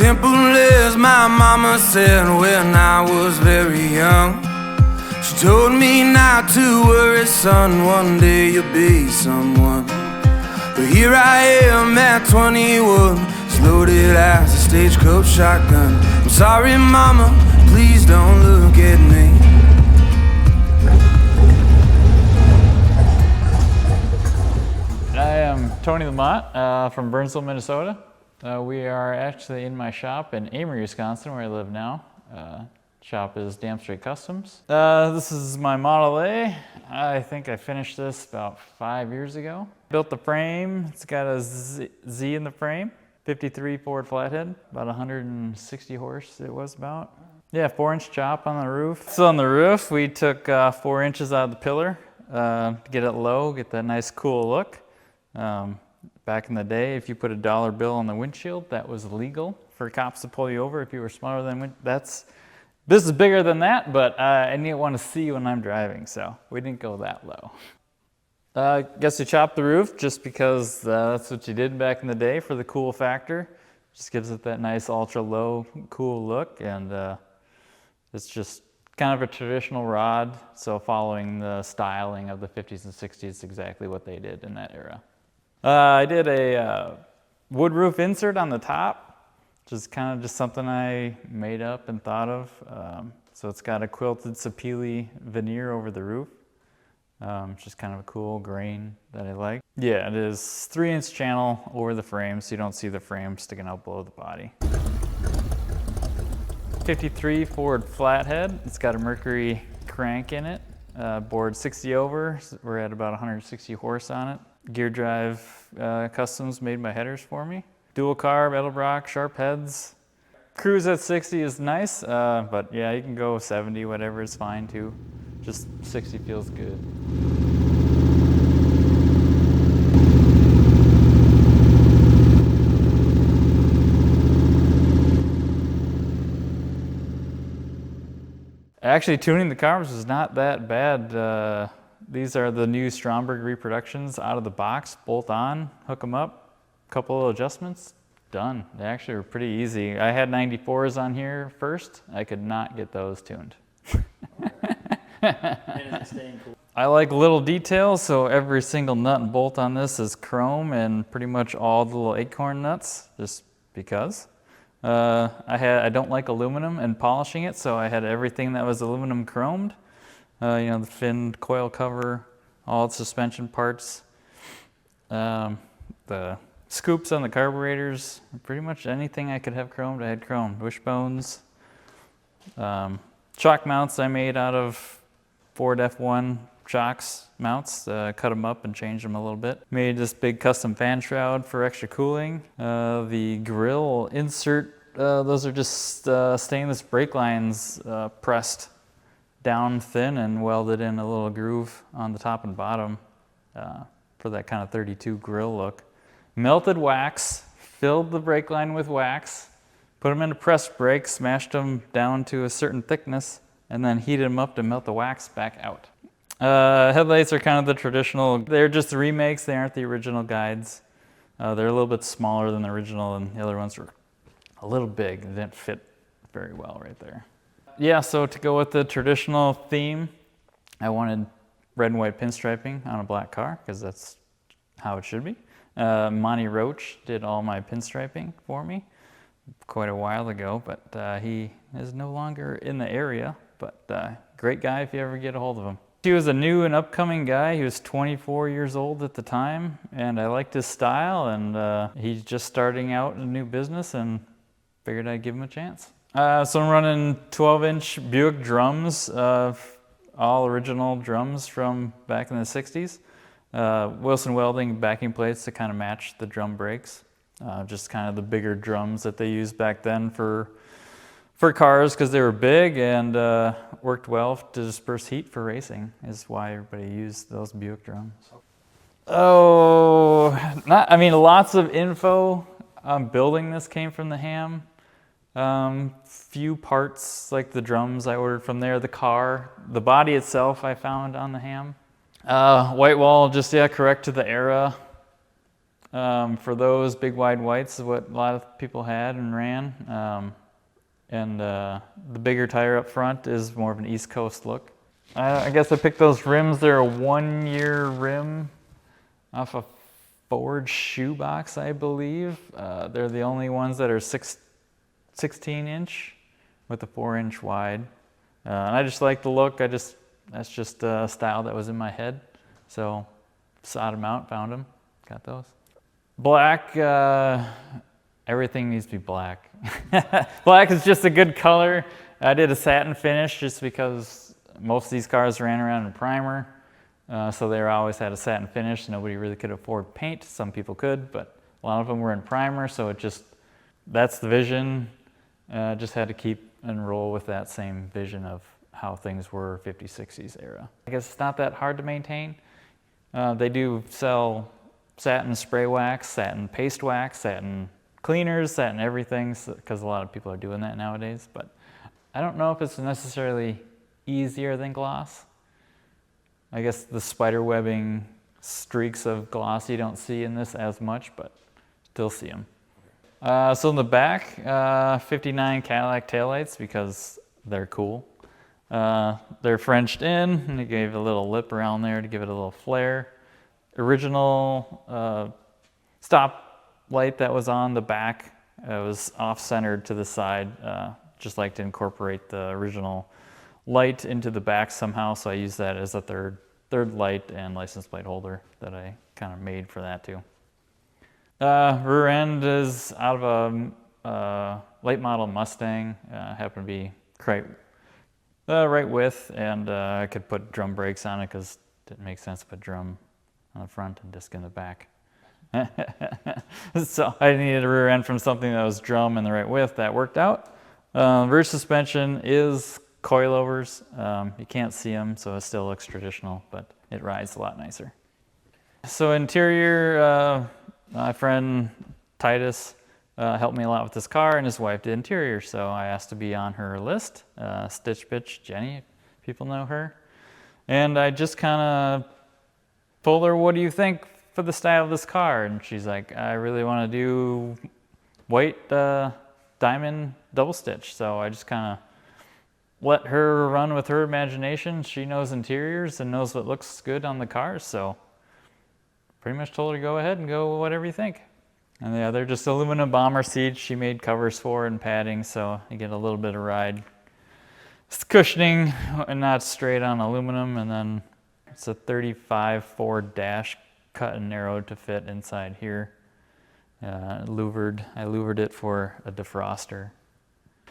simple as my mama said when I was very young. She told me not to worry, son, one day you'll be someone. But here I am at 21, as loaded as a stagecoach shotgun. I'm sorry, mama, please don't look at me. I am Tony LaMott from Burnsville, Minnesota. We are actually in my shop in Amery, Wisconsin, where I live now. Shop is Damn Straight Customs. This is my Model A. I think I finished this about 5 years ago. Built the frame. It's got a Z in the frame. 53 Ford flathead, about 160 horse it was about. Yeah, 4-inch chop on the roof. So on the roof, we took 4 inches out of the pillar to get it low, get that nice cool look. Back in the day, if you put a dollar bill on the windshield, that was legal for cops to pull you over if you were smaller than this is bigger than that, but I didn't want to see when I'm driving, so we didn't go that low. Guess you chopped the roof just because that's what you did back in the day for the cool factor. Just gives it that nice ultra low cool look, and it's just kind of a traditional rod, so following the styling of the 50s and 60s, exactly what they did in that era. I did a wood roof insert on the top, which is kind of just something I made up and thought of. So it's got a quilted sapele veneer over the roof. It's just kind of a cool grain that I like. Yeah, it is 3-inch channel over the frame, so you don't see the frame sticking out below the body. 53 Ford flathead. It's got a Mercury crank in it. Bored 60 over. We're at about 160 horse on it. Gear drive customs made by Headers for me. Dual carb, Edelbrock, sharp heads. Cruise at 60 is nice, but yeah, you can go 70, whatever is fine too. Just 60 feels good. Actually, tuning the carbs was not that bad. These are the new Stromberg reproductions out of the box, bolt on, hook them up, couple of adjustments, done. They actually were pretty easy. I had 94s on here first. I could not get those tuned. I like little details, so every single nut and bolt on this is chrome and pretty much all the little acorn nuts, just because. I don't like aluminum and polishing it, so I had everything that was aluminum chromed. You know, the fin, coil cover, all the suspension parts, the scoops on the carburetors, pretty much anything I could have chromed, I had chromed. Wishbones, shock mounts I made out of Ford F1 shocks mounts, cut them up and changed them a little bit. Made this big custom fan shroud for extra cooling. The grille insert, those are just stainless brake lines pressed down thin and welded in a little groove on the top and bottom for that kind of 32 grille look. Melted wax, filled the brake line with wax, put them into pressed brakes, smashed them down to a certain thickness, and then heated them up to melt the wax back out. Headlights are kind of the traditional. They're just the remakes, they aren't the original guides. They're a little bit smaller than the original, and the other ones were a little big. They didn't fit very well right there. Yeah, so to go with the traditional theme, I wanted red and white pinstriping on a black car, because that's how it should be. Monty Roach did all my pinstriping for me quite a while ago, but he is no longer in the area, but great guy if you ever get a hold of him. He was a new and upcoming guy. He was 24 years old at the time, and I liked his style, and he's just starting out in a new business, and figured I'd give him a chance. So I'm running 12-inch Buick drums, all original drums from back in the 60s. Wilson welding backing plates to kind of match the drum brakes. Just kind of the bigger drums that they used back then for cars, because they were big and worked well to disperse heat for racing, is why everybody used those Buick drums. Oh, lots of info on building this came from the ham. Few parts, like the drums I ordered from there, the car, the body itself I found on the ham. Whitewall, just, yeah, correct to the era. For those, big wide whites is what a lot of people had and ran. The bigger tire up front is more of an East Coast look. I guess I picked those rims. They're a 1-year rim off a Ford shoebox, I believe. They're the only ones that are 16-inch with a 4-inch wide. And I just like the look. That's just a style that was in my head. So sought them out, found them, got those. Black, everything needs to be black. Black is just a good color. I did a satin finish just because most of these cars ran around in primer. So they always had a satin finish. Nobody really could afford paint. Some people could, but a lot of them were in primer. So that's the vision. Just had to keep and roll with that same vision of how things were 50s, 60s era. I guess it's not that hard to maintain. They do sell satin spray wax, satin paste wax, satin cleaners, satin everything, because a lot of people are doing that nowadays. But I don't know if it's necessarily easier than gloss. I guess the spider webbing streaks of gloss you don't see in this as much, but still see them. So in the back, 59 Cadillac taillights because they're cool. They're Frenched in, and they gave a little lip around there to give it a little flare. Original stop light that was on the back, it was off-centered to the side, just like to incorporate the original light into the back somehow, so I used that as a third light and license plate holder that I kind of made for that too. Rear end is out of a late model Mustang, happened to be right width, and I could put drum brakes on it because it didn't make sense to put drum on the front and disc in the back. So I needed a rear end from something that was drum and the right width. That worked out. Rear suspension is coilovers. You can't see them, so it still looks traditional, but it rides a lot nicer. So interior, my friend Titus helped me a lot with this car, and his wife did interior, so I asked to be on her list. Stitch Bitch Jenny, people know her. And I just kind of told her, what do you think for the style of this car? And she's like, I really want to do white diamond double stitch. So I just kind of let her run with her imagination. She knows interiors and knows what looks good on the cars, so pretty much told her to go ahead and go whatever you think. And yeah, they're just aluminum bomber seats she made covers for and padding, so you get a little bit of ride. It's cushioning and not straight on aluminum, and then it's a 35 Ford dash cut and narrowed to fit inside here. I louvered it for a defroster.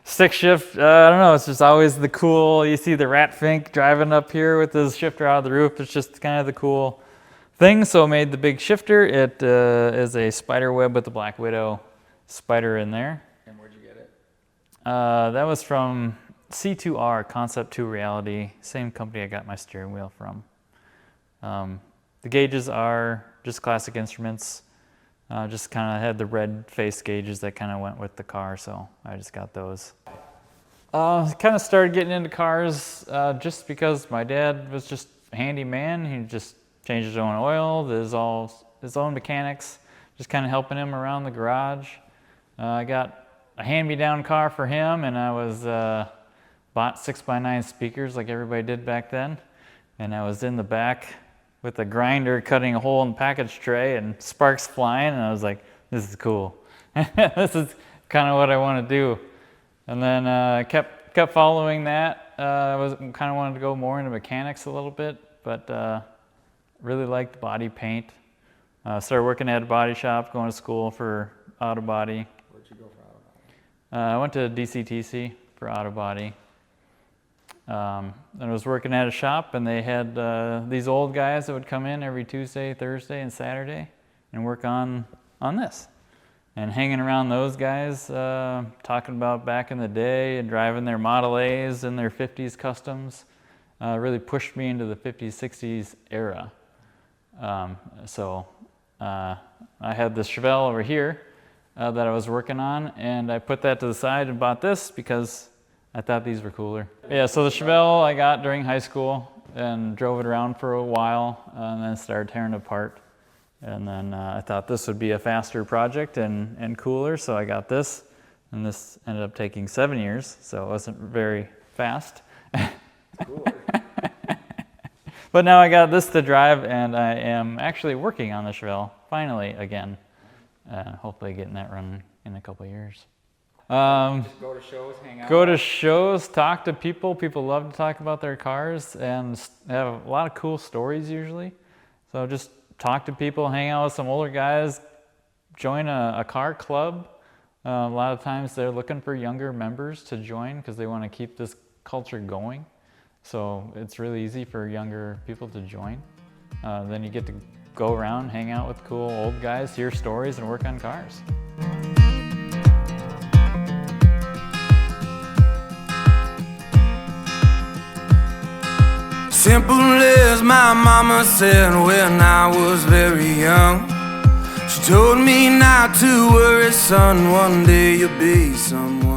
Stick shift, I don't know, it's just always the cool, you see the Rat Fink driving up here with his shifter out of the roof, it's just kind of the cool thing. So I made the big shifter. It is a spider web with the Black Widow spider in there. And where'd you get it? That was from C2R, Concept 2 Reality, same company I got my steering wheel from. The gauges are just classic instruments. Just kind of had the red face gauges that kind of went with the car, so I just got those. Kind of started getting into cars just because my dad was just a handy man. He just changed his own oil, his own mechanics, just kind of helping him around the garage. I got a hand-me-down car for him, and I was bought 6x9 speakers like everybody did back then, and I was in the back with a grinder cutting a hole in the package tray and sparks flying, and I was like, this is cool. This is kind of what I want to do. And then kept following that. I kind of wanted to go more into mechanics a little bit, but really liked body paint. Started working at a body shop, going to school for auto body. Where'd you go for auto body? I went to DCTC for auto body. And I was working at a shop, and they had these old guys that would come in every Tuesday, Thursday, and Saturday and work on this. And hanging around those guys, talking about back in the day and driving their Model A's and their 50s customs, really pushed me into the 50s, 60s era. So I had this Chevelle over here that I was working on, and I put that to the side and bought this because I thought these were cooler. Yeah, so the Chevelle I got during high school and drove it around for a while, and then started tearing it apart And then I thought this would be a faster project and cooler, so I got this. And this ended up taking 7 years, so it wasn't very fast. Cooler. But now I got this to drive, and I am actually working on the Chevelle, finally, again. Hopefully getting that running in a couple of years. Just go to shows, hang out. Go to shows, talk to people. People love to talk about their cars, and they have a lot of cool stories usually. So just talk to people, hang out with some older guys, join a car club. A lot of times they're looking for younger members to join because they want to keep this culture going. So it's really easy for younger people to join. Then you get to go around, hang out with cool old guys, hear stories, and work on cars. Simple as my mama said when I was very young. She told me not to worry, son, one day you'll be someone.